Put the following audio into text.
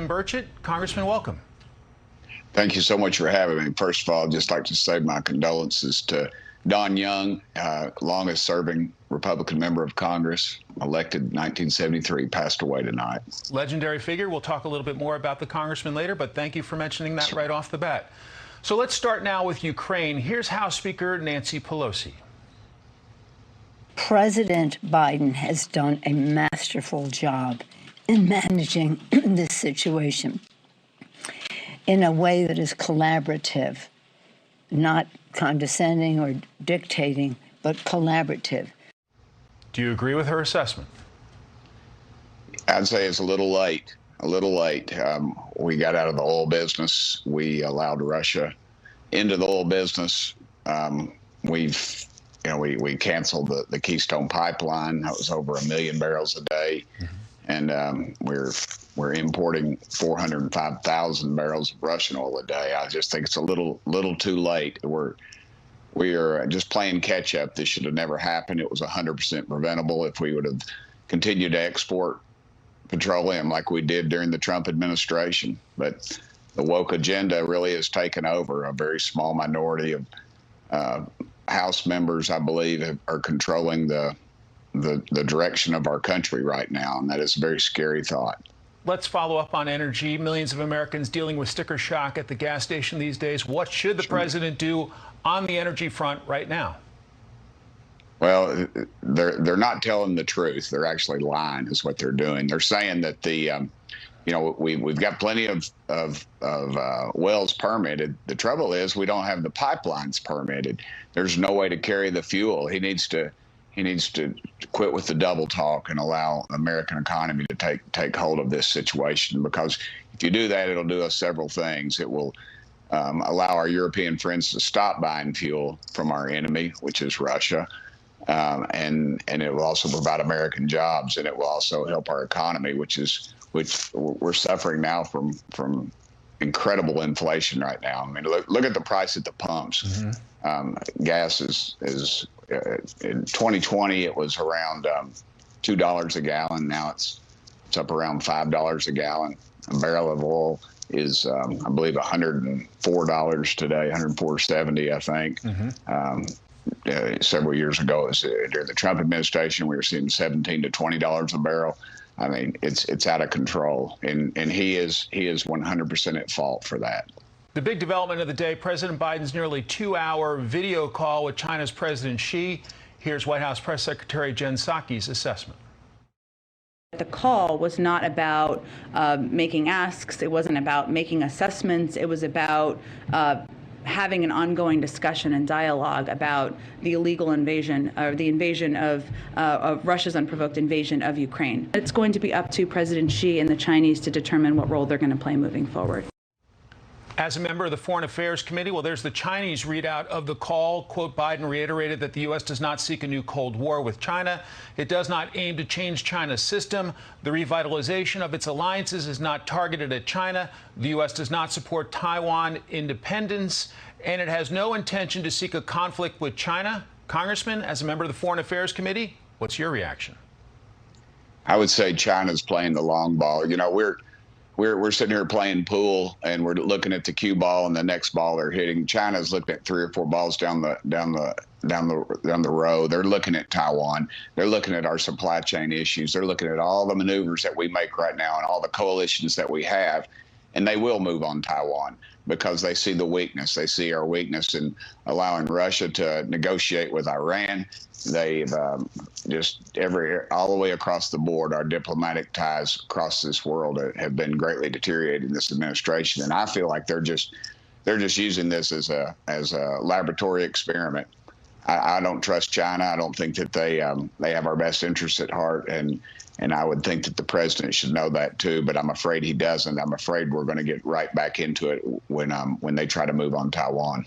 Tim Burchett. Congressman, welcome. Thank you so much for having me. First of all, I'd just like to say my condolences to Don Young, longest serving Republican member of Congress, elected in 1973, passed away tonight. Legendary figure. We'll talk a little bit more about the congressman later, but thank you for mentioning that right off the bat. So let's start now with Ukraine. Here's House Speaker Nancy Pelosi. President Biden has done a masterful job in managing this situation in a way that is collaborative, not condescending or dictating, but collaborative. Do you agree with her assessment? I'd say it's a little late. We got out of the oil business. We allowed Russia into the oil business. We canceled the Keystone Pipeline. That was over 1 million barrels a day. And we're importing 405,000 barrels of Russian oil a day. I just think it's a little too late. We are just playing catch up. This should have never happened. It was 100% preventable if we would have continued to export petroleum like we did during the Trump administration. But the woke agenda really has taken over. A very small minority of House members, I believe, are controlling the direction of our country right now, and that is a very scary thought. Let's follow up on energy. Millions of Americans dealing with sticker shock at the gas station these days. What should the president do on the energy front right now? Well, they're not telling the truth. They're actually lying, is what they're doing. They're saying that we've got plenty of wells permitted. The trouble is we don't have the pipelines permitted. There's no way to carry the fuel. He needs to quit with the double talk and allow the American economy to take hold of this situation, because if you do that, it'll do us several things. It will allow our European friends to stop buying fuel from our enemy, which is Russia, and it will also provide American jobs, and it will also help our economy, which we're suffering now from incredible inflation right now. I mean, look at the price at the pumps. Gas is in 2020 it was around $2 a gallon. Now it's up around $5 a gallon. A barrel of oil is I believe $104 today, $104.70 I think. Several years ago, it was, during the Trump administration, we were seeing $17 to $20 a barrel. I mean, it's out of control, and he is 100% at fault for that. The big development of the day, President Biden's nearly 2-hour video call with China's President Xi. Here's White House Press Secretary Jen Psaki's assessment. The call was not about making asks. It wasn't about making assessments. It was about having an ongoing discussion and dialogue about the illegal invasion, or the invasion of Russia's unprovoked invasion of Ukraine. It's going to be up to President Xi and the Chinese to determine what role they're going to play moving forward. As a member of the Foreign Affairs Committee, well, there's the Chinese readout of the call. Quote, Biden reiterated that the U.S. does not seek a new Cold War with China. It does not aim to change China's system. The revitalization of its alliances is not targeted at China. The U.S. does not support Taiwan independence, and it has no intention to seek a conflict with China. Congressman, as a member of the Foreign Affairs Committee, what's your reaction? I would say China's playing the long ball. You know, we're sitting here playing pool, and we're looking at the cue ball, and the next ball they're hitting. China's looking at 3 or 4 balls down the row. They're looking at Taiwan. They're looking at our supply chain issues. They're looking at all the maneuvers that we make right now and all the coalitions that we have, and they will move on Taiwan because they see the weakness. They see our weakness in allowing Russia to negotiate with Iran. They've all the way across the board, our diplomatic ties across this world have been greatly deteriorated in this administration, and I feel like they're just using this as a laboratory experiment. I don't trust China. I don't think that they have our best interests at heart, and I would think that the president should know that too. But I'm afraid he doesn't. I'm afraid we're going to get right back into it when they try to move on Taiwan.